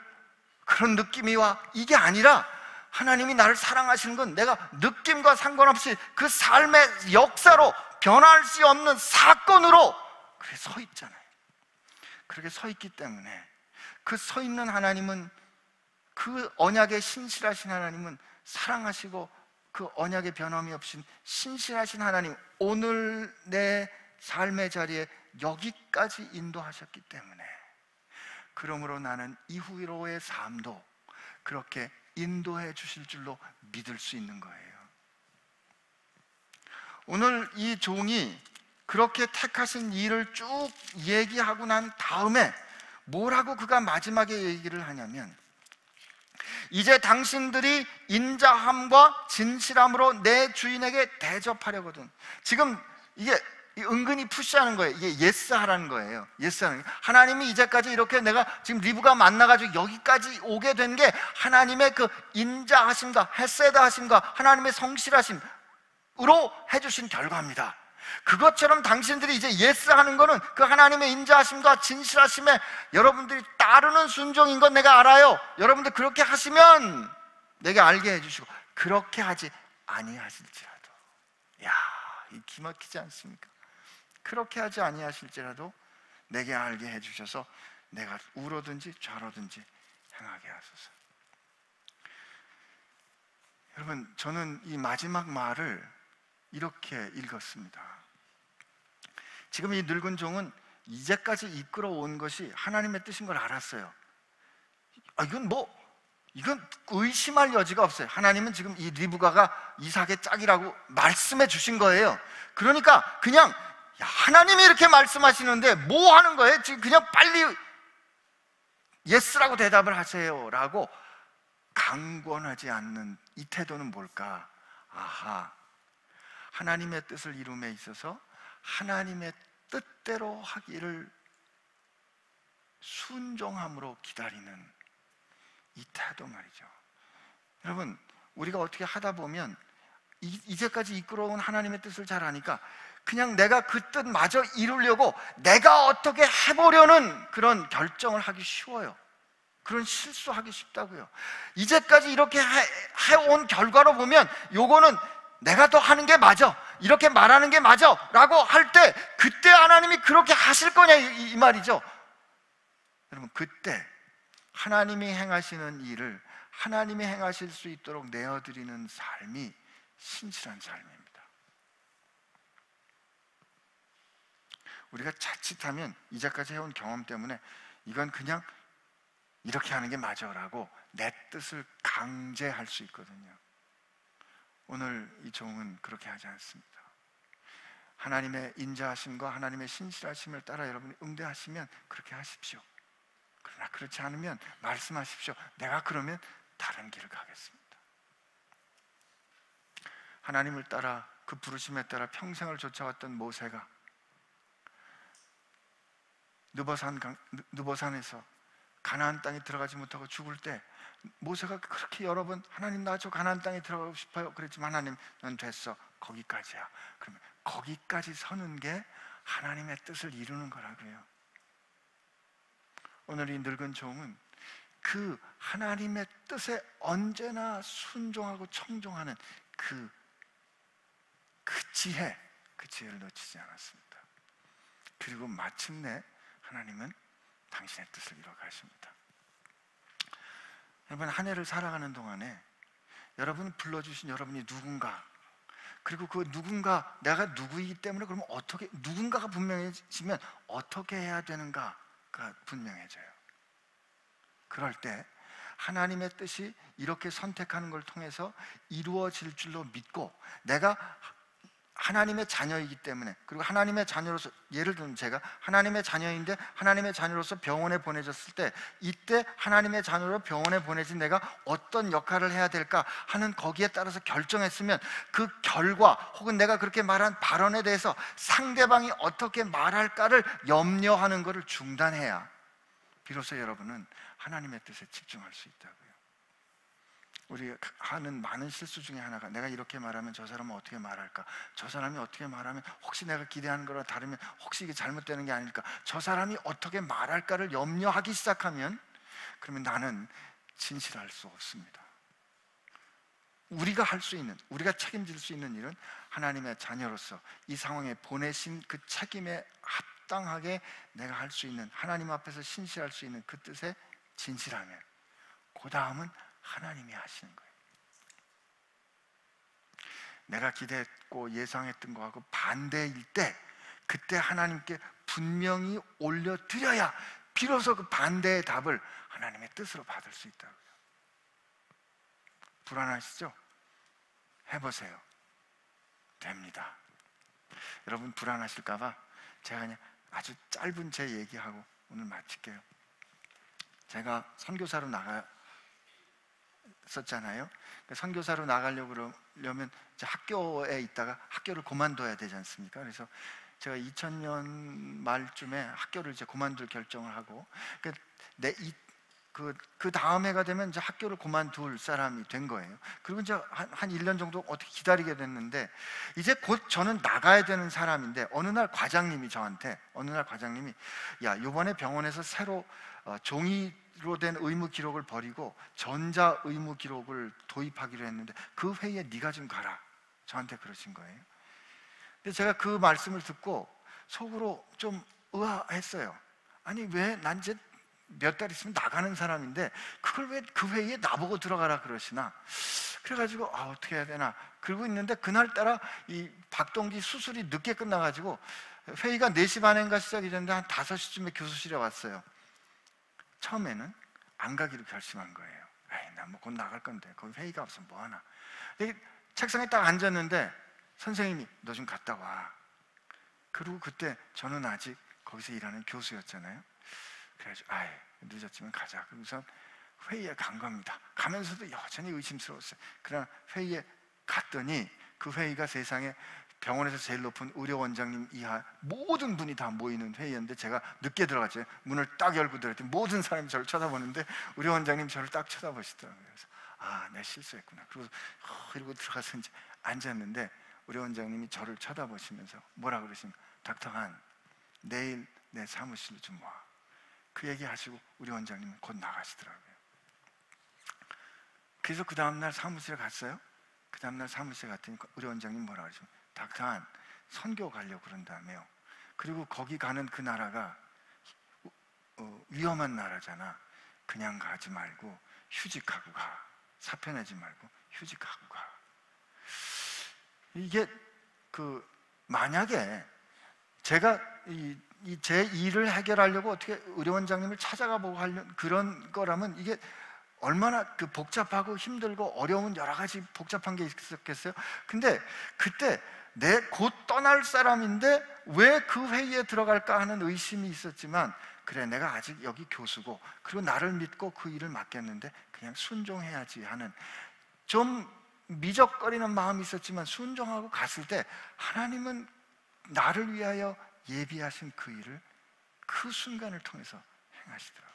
그런 느낌이 와 이게 아니라 하나님이 나를 사랑하시는 건 내가 느낌과 상관없이 그 삶의 역사로 변할 수 없는 사건으로 그렇게 서 있잖아요. 그렇게 서 있기 때문에 그 서 있는 하나님은, 그 언약의 신실하신 하나님은 사랑하시고 그 언약의 변함이 없인 신실하신 하나님, 오늘 내 삶의 자리에 여기까지 인도하셨기 때문에 그러므로 나는 이후로의 삶도 그렇게 인도해 주실 줄로 믿을 수 있는 거예요. 오늘 이 종이 그렇게 택하신 일을 쭉 얘기하고 난 다음에 뭐라고 그가 마지막에 얘기를 하냐면, 이제 당신들이 인자함과 진실함으로 내 주인에게 대접하려거든. 지금 이게 은근히 푸시하는 거예요. 이게 예스 하라는 거예요. 예스 하는 거예요. 하나님이 이제까지 이렇게 내가 지금 리브가 만나가지고 여기까지 오게 된 게 하나님의 그 인자하심과 헤세드 하심과 하나님의 성실하심으로 해주신 결과입니다. 그것처럼 당신들이 이제 예스 하는 거는 그 하나님의 인자하심과 진실하심에 여러분들이 따르는 순종인 건 내가 알아요. 여러분들 그렇게 하시면 내게 알게 해주시고, 그렇게 하지 아니하실지라도, 야, 이 기막히지 않습니까? 그렇게 하지 아니하실지라도 내게 알게 해주셔서 내가 우로든지 좌로든지 행하게 하소서. 여러분, 저는 이 마지막 말을 이렇게 읽었습니다. 지금 이 늙은 종은 이제까지 이끌어온 것이 하나님의 뜻인 걸 알았어요. 이건 의심할 여지가 없어요. 하나님은 지금 이 리브가가 이삭의 짝이라고 말씀해 주신 거예요. 그러니까 그냥 하나님이 이렇게 말씀하시는데 뭐 하는 거예요? 지금 그냥 빨리 예스라고 대답을 하세요 라고 강권하지 않는 이 태도는 뭘까? 아하, 하나님의 뜻을 이룸에 있어서 하나님의 뜻대로 하기를 순종함으로 기다리는 이 태도 말이죠. 여러분, 우리가 어떻게 하다 보면 이제까지 이끌어온 하나님의 뜻을 잘 아니까 그냥 내가 그 뜻마저 이루려고 내가 어떻게 해보려는 그런 결정을 하기 쉬워요. 그런 실수하기 쉽다고요. 이제까지 이렇게 해온 결과로 보면 요거는 내가 더 하는 게 맞아, 이렇게 말하는 게 맞아 라고 할 때 그때 하나님이 그렇게 하실 거냐 이 말이죠. 여러분, 그때 하나님이 행하시는 일을 하나님이 행하실 수 있도록 내어드리는 삶이 신실한 삶입니다. 우리가 자칫하면 이제까지 해온 경험 때문에 이건 그냥 이렇게 하는 게 맞아 라고 내 뜻을 강제할 수 있거든요. 오늘 이 종은 그렇게 하지 않습니다. 하나님의 인자하심과 하나님의 신실하심을 따라 여러분이 응대하시면 그렇게 하십시오. 그러나 그렇지 않으면 말씀하십시오. 내가 그러면 다른 길을 가겠습니다. 하나님을 따라 그 부르심에 따라 평생을 쫓아왔던 모세가 느보산에서 가나안 땅에 들어가지 못하고 죽을 때 모세가 그렇게 여러 번 하나님 나 저 가나안 땅에 들어가고 싶어요 그랬지만 하나님 넌 됐어, 거기까지야. 그러면 거기까지 서는 게 하나님의 뜻을 이루는 거라고요. 오늘 이 늙은 종은 그 하나님의 뜻에 언제나 순종하고 청종하는 그 지혜를 놓치지 않았습니다. 그리고 마침내 하나님은 당신의 뜻을 이루어 가십니다. 여러분, 한 해를 살아가는 동안에 여러분 불러주신 여러분이 누군가, 그리고 그 누군가, 내가 누구이기 때문에 그러면 어떻게, 누군가가 분명해지면 어떻게 해야 되는가가 분명해져요. 그럴 때 하나님의 뜻이 이렇게 선택하는 걸 통해서 이루어질 줄로 믿고, 내가 하나님의 자녀이기 때문에, 그리고 하나님의 자녀로서, 예를 들면 제가 하나님의 자녀인데 하나님의 자녀로서 병원에 보내졌을 때 이때 하나님의 자녀로 병원에 보내진 내가 어떤 역할을 해야 될까 하는 거기에 따라서 결정했으면 그 결과 혹은 내가 그렇게 말한 발언에 대해서 상대방이 어떻게 말할까를 염려하는 것을 중단해야 비로소 여러분은 하나님의 뜻에 집중할 수 있다고요. 우리가 하는 많은 실수 중에 하나가, 내가 이렇게 말하면 저 사람은 어떻게 말할까, 저 사람이 어떻게 말하면 혹시 내가 기대하는 거랑 다르면 혹시 이게 잘못되는 게 아닐까, 저 사람이 어떻게 말할까를 염려하기 시작하면 그러면 나는 진실할 수 없습니다. 우리가 할 수 있는, 우리가 책임질 수 있는 일은 하나님의 자녀로서 이 상황에 보내신 그 책임에 합당하게 내가 할 수 있는, 하나님 앞에서 신실할 수 있는 그 뜻에 진실하면 그 다음은 하나님이 하시는 거예요. 내가 기대했고 예상했던 거하고 반대일 때 그때 하나님께 분명히 올려드려야 비로소 그 반대의 답을 하나님의 뜻으로 받을 수 있다고요. 불안하시죠? 해보세요. 됩니다. 여러분 불안하실까 봐 제가 그냥 아주 짧은 제 얘기하고 오늘 마칠게요. 제가 선교사로 나갔었잖아요. 선교사로 나가려고 그러면 이제 학교에 있다가 학교를 그만둬야 되지 않습니까? 그래서 제가 2000년 말쯤에 학교를 이제 그만둘 결정을 하고, 그 다음 해가 되면 이제 학교를 그만둘 사람이 된 거예요. 그리고 이제 한 1년 정도 어떻게 기다리게 됐는데, 이제 곧 저는 나가야 되는 사람인데 어느 날 과장님이 야, 이번에 병원에서 새로 종이로 된 의무 기록을 버리고 전자 의무 기록을 도입하기로 했는데 그 회의에 네가 좀 가라, 저한테 그러신 거예요. 근데 제가 그 말씀을 듣고 속으로 좀 의아했어요. 아니 왜 난 이제 몇 달 있으면 나가는 사람인데 그걸 왜 그 회의에 나보고 들어가라 그러시나. 그래가지고 어떻게 해야 되나 그러고 있는데, 그날따라 이 박동기 수술이 늦게 끝나가지고 회의가 4시 반인가 시작이 됐는데 한 5시쯤에 교수실에 왔어요. 처음에는 안 가기로 결심한 거예요. 난 뭐 곧 나갈 건데 거기 회의가 없으면 뭐하나. 책상에 딱 앉았는데 선생님이 너 좀 갔다 와. 그리고 그때 저는 아직 거기서 일하는 교수였잖아요. 그래가지고 늦었지만 가자. 그러고서 회의에 간 겁니다. 가면서도 여전히 의심스러웠어요. 그러나 회의에 갔더니 그 회의가 세상에 병원에서 제일 높은 의료원장님 이하 모든 분이 다 모이는 회의였는데 제가 늦게 들어갔죠. 문을 딱 열고 들어갔더니 모든 사람이 저를 쳐다보는데 의료원장님 저를 딱 쳐다보시더라고요. 그래서 내가 실수했구나. 그리고 들어가서 이제 앉았는데 의료원장님이 저를 쳐다보시면서 뭐라 그러시면, 닥터 한, 내일 내 사무실로 좀 와. 그 얘기 하시고 의료원장님은 곧 나가시더라고요. 그래서 그 다음날 사무실에 갔어요. 그 다음날 사무실에 갔더니 의료원장님 뭐라 그러시면, 닥터 한, 선교 가려고 그런다며요. 그리고 거기 가는 그 나라가 위험한 나라잖아. 그냥 가지 말고 휴직하고 가. 사표 내지 말고 휴직하고 가. 이게 만약에 제가 제 일을 해결하려고 어떻게 의료원장님을 찾아가 보고 하려는 그런 거라면 이게 얼마나 복잡하고 힘들고 어려운 여러 가지 복잡한 게 있었겠어요. 근데 그때 내 곧 떠날 사람인데 왜 그 회의에 들어갈까 하는 의심이 있었지만, 그래, 내가 아직 여기 교수고 그리고 나를 믿고 그 일을 맡겼는데 그냥 순종해야지 하는 좀 미적거리는 마음이 있었지만 순종하고 갔을 때 하나님은 나를 위하여 예비하신 그 일을 그 순간을 통해서 행하시더라고요.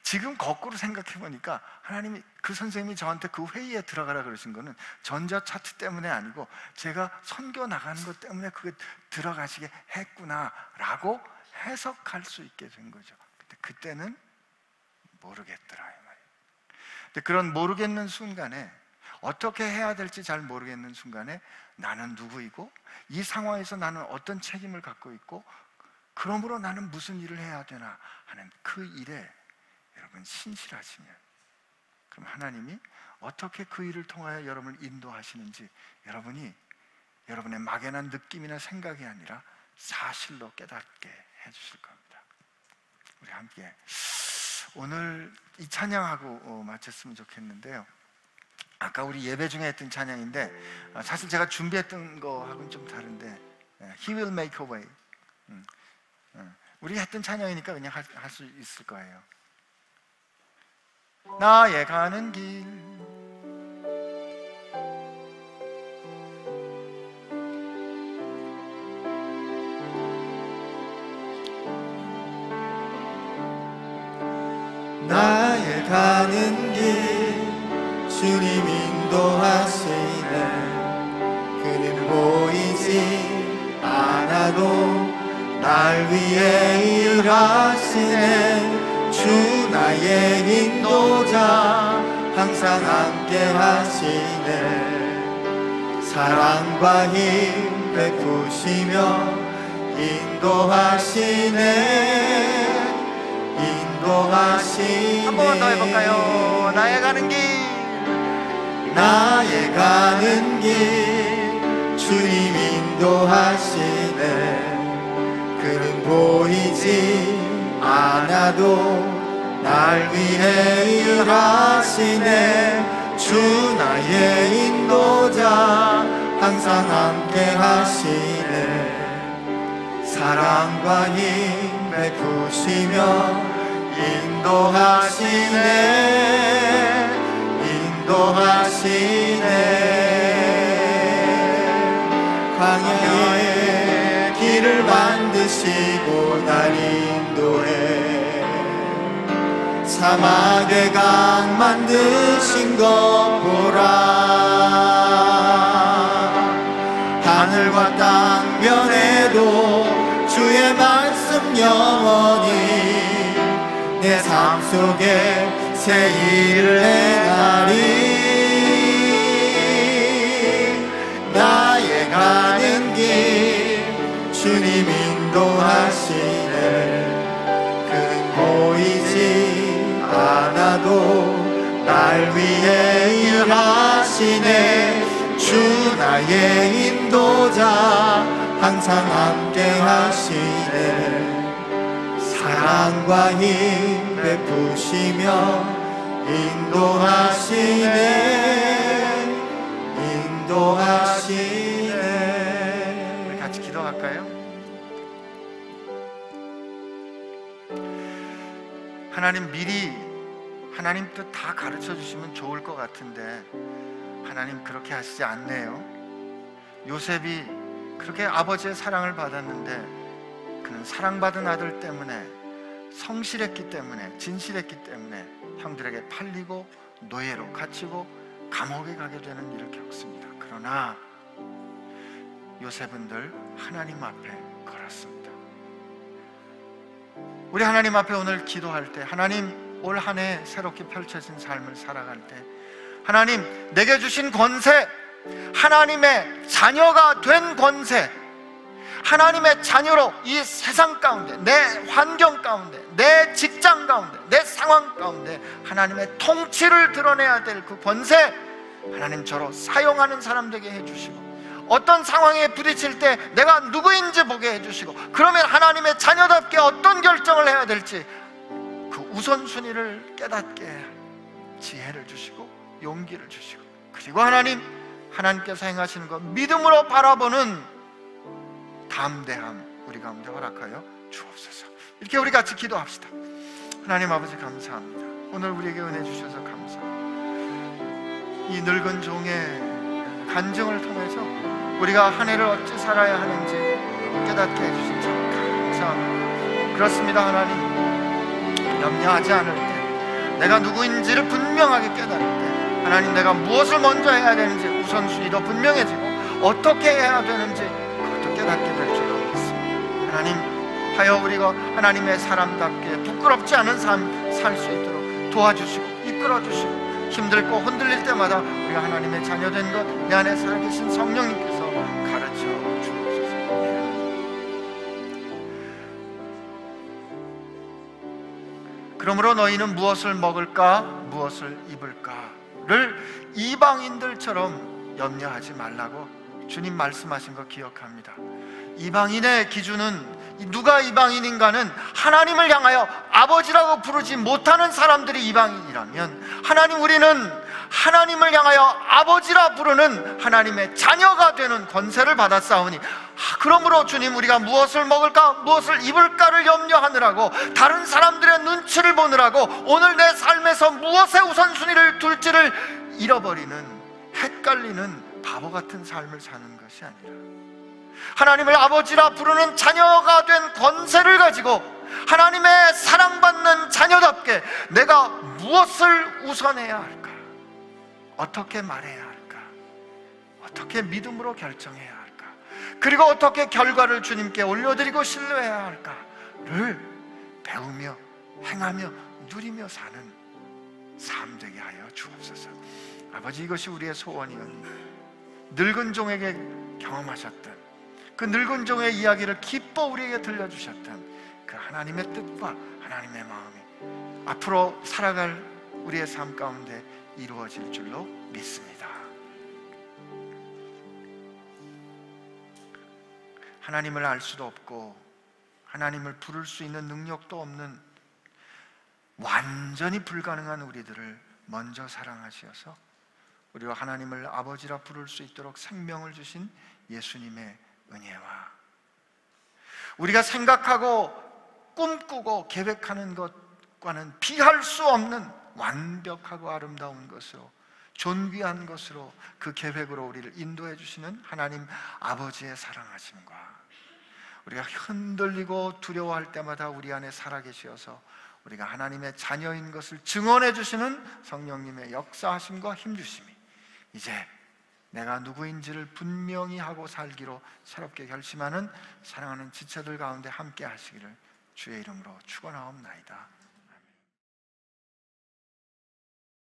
지금 거꾸로 생각해 보니까 하나님이, 그 선생님이 저한테 그 회의에 들어가라 그러신 거는 전자차트 때문에 아니고 제가 선교 나가는 것 때문에 그게 들어가시게 했구나라고 해석할 수 있게 된 거죠. 근데 그때는 모르겠더라 이 말이에요. 근데 그런 모르겠는 순간에, 어떻게 해야 될지 잘 모르겠는 순간에 나는 누구이고 이 상황에서 나는 어떤 책임을 갖고 있고 그러므로 나는 무슨 일을 해야 되나 하는 그 일에 여러분 신실하시면, 그럼 하나님이 어떻게 그 일을 통하여 여러분을 인도하시는지 여러분이 여러분의 막연한 느낌이나 생각이 아니라 사실로 깨닫게 해주실 겁니다. 우리 함께 오늘 이 찬양하고 마쳤으면 좋겠는데요. 아까 우리 예배 중에 했던 찬양인데 사실 제가 준비했던 거하고는 좀 다른데 He will make a way. 우리 했던 찬양이니까 그냥 할 수 있을 거예요. 나의 가는 길 나의 가는 길 주님 인도하시네. 그는 보이지 않아도 날 위해 일하시네. 주 나의 인도자 항상 함께 하시네. 사랑과 힘 베푸시며 인도하시네. 한 번 더 해볼까요? 나의 가는 길, 나의 가는 길 주님 인도하시네. 그는 보이지 않아도 날 위해 일하시네. 주 나의 인도자 항상 함께 하시네. 사랑과 힘 베푸시며 인도하시네. 인도하시네. 광야의 길을 만드시고 날 인도해. 사막의 강 만드신 것 보라. 하늘과 땅 면에도 주의 말씀 영원히 내 삶 속에 새 일을 행하리. 나의 가는 길 주님 인도하시네. 그는 보이지 않아도 날 위해 일하시네. 주 나의 인도자 항상 함께 하시네. 사랑과 힘 베푸시며 인도하시네. 인도하시네. 우리 같이 기도할까요? 하나님, 미리 하나님 뜻 다 가르쳐 주시면 좋을 것 같은데 하나님 그렇게 하시지 않네요. 요셉이 그렇게 아버지의 사랑을 받았는데 그는 사랑받은 아들 때문에, 성실했기 때문에, 진실했기 때문에 형들에게 팔리고 노예로 갇히고 감옥에 가게 되는 일을 겪습니다. 그러나 요셉은 늘 하나님 앞에 걸었습니다. 우리 하나님 앞에 오늘 기도할 때, 하나님 올 한 해 새롭게 펼쳐진 삶을 살아갈 때 하나님 내게 주신 권세, 하나님의 자녀가 된 권세, 하나님의 자녀로 이 세상 가운데, 내 환경 가운데, 내 직장 가운데, 내 상황 가운데 하나님의 통치를 드러내야 될 그 권세, 하나님 저로 사용하는 사람 되게 해주시고, 어떤 상황에 부딪힐 때 내가 누구인지 보게 해주시고, 그러면 하나님의 자녀답게 어떤 결정을 해야 될지 그 우선순위를 깨닫게 지혜를 주시고 용기를 주시고, 그리고 하나님께서 행하시는 것 믿음으로 바라보는 담대함 우리 가운데 허락하여 주옵소서. 이렇게 우리 같이 기도합시다. 하나님 아버지 감사합니다. 오늘 우리에게 은혜 주셔서 감사합니다. 이 늙은 종의 간증을 통해서 우리가 한 해를 어찌 살아야 하는지 깨닫게 해주신 참 감사합니다. 그렇습니다. 하나님, 염려하지 않을 때, 내가 누구인지를 분명하게 깨달을 때, 하나님 내가 무엇을 먼저 해야 되는지 우선순위도 분명해지고 어떻게 해야 되는지 그것도 깨닫게 될 줄로 믿습니다. 하나님, 하여 우리가 하나님의 사람답게 부끄럽지 않은 삶 살 수 있도록 도와주시고 이끌어주시고, 힘들고 흔들릴 때마다 우리가 하나님의 자녀된 것 내 안에 살아계신 성령님께서 가르쳐 주옵소서. 그러므로 너희는 무엇을 먹을까 무엇을 입을까를 이방인들처럼 염려하지 말라고 주님 말씀하신 거 기억합니다. 이방인의 기준은, 누가 이방인인가는 하나님을 향하여 아버지라고 부르지 못하는 사람들이 이방인이라면, 하나님, 우리는 하나님을 향하여 아버지라 부르는 하나님의 자녀가 되는 권세를 받았사오니, 그러므로 주님, 우리가 무엇을 먹을까 무엇을 입을까를 염려하느라고, 다른 사람들의 눈치를 보느라고 오늘 내 삶에서 무엇의 우선순위를 둘지를 잃어버리는, 헷갈리는 바보 같은 삶을 사는 것이 아니라, 하나님을 아버지라 부르는 자녀가 된 권세를 가지고 하나님의 사랑받는 자녀답게 내가 무엇을 우선해야 할까, 어떻게 말해야 할까, 어떻게 믿음으로 결정해야 할까, 그리고 어떻게 결과를 주님께 올려드리고 신뢰해야 할까를 배우며 행하며 누리며 사는 삶 되게 하여 주옵소서. 아버지, 이것이 우리의 소원이옵니다. 늙은 종에게 경험하셨던 그 늙은 종의 이야기를 기뻐 우리에게 들려주셨던 그 하나님의 뜻과 하나님의 마음이 앞으로 살아갈 우리의 삶 가운데 이루어질 줄로 믿습니다. 하나님을 알 수도 없고 하나님을 부를 수 있는 능력도 없는 완전히 불가능한 우리들을 먼저 사랑하시어서 우리가 하나님을 아버지라 부를 수 있도록 생명을 주신 예수님의 은혜와 우리가 생각하고 꿈꾸고 계획하는 것과는 비할 수 없는 완벽하고 아름다운 것으로, 존귀한 것으로, 그 계획으로 우리를 인도해 주시는 하나님 아버지의 사랑하심과, 우리가 흔들리고 두려워할 때마다 우리 안에 살아계시어서 우리가 하나님의 자녀인 것을 증언해 주시는 성령님의 역사하심과 힘주심이 이제 내가 누구인지를 분명히 하고 살기로 새롭게 결심하는 사랑하는 지체들 가운데 함께 하시기를 주의 이름으로 축원하옵나이다.